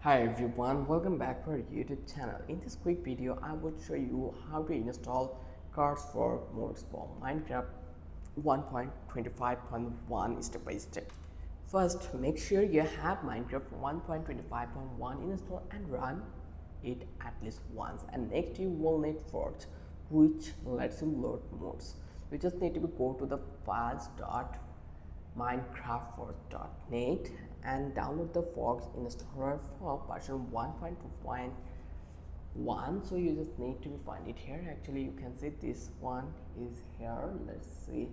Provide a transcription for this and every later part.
Hi everyone, welcome back to our YouTube channel. In this quick video, I will show you how to install CurseForge mods for Minecraft 1.25.1 step by step. First, make sure you have Minecraft 1.25.1 installed and run it at least once. And next, you will need Forge, which lets you load mods. You just need to go to the files.minecraftforge.net and download the Forge installer for version 1.2.1. So you just need to find it here. Actually, you can see this one is here. Let's see.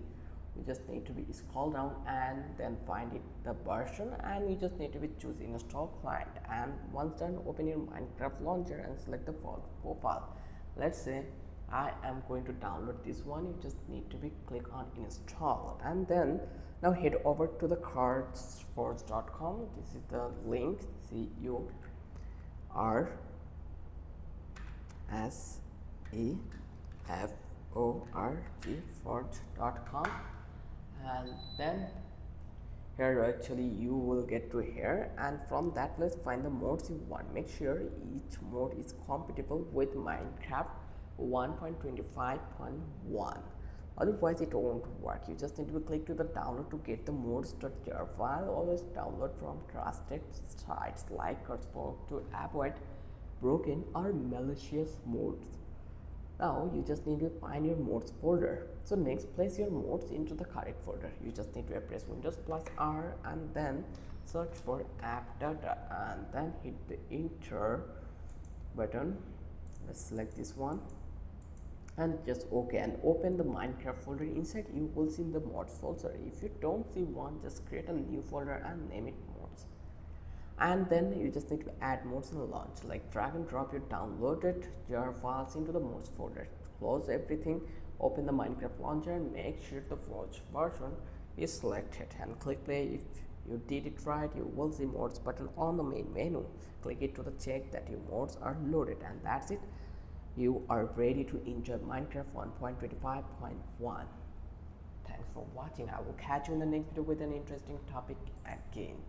You just need to be scroll down and then find it the version, and you just need to be choose install client, and once done open your Minecraft launcher and select the Forge profile. Let's say I am going to download this one. You just need to be click on install, and then now head over to the CurseForge.com. This is the link, CurseForge forge.com, and then here actually you will get to here, and from that let's find the modes you want. Make sure each mode is compatible with Minecraft 1.25.1, otherwise it won't work. You just need to click to the download to get the modes.jar file. Always download from trusted sites like CurseForge to avoid broken or malicious modes. Now you just need to find your modes folder. So next, place your modes into the correct folder. You just need to press Windows plus R and then search for app data and then hit the enter button. Let's select this one and just OK, and open the Minecraft folder. Inside you will see the mods folder. If you don't see one, just create a new folder and name it mods, and then you just need to add mods and launch. Like drag and drop your downloaded jar files into the mods folder. Close everything, open the Minecraft launcher and make sure the Forge version is selected and click play. If you did it right, you will see mods button on the main menu. Click it to the check that your mods are loaded, and that's it. You are ready to enjoy Minecraft 1.25.1. Thanks for watching. I will catch you in the next video with an interesting topic again.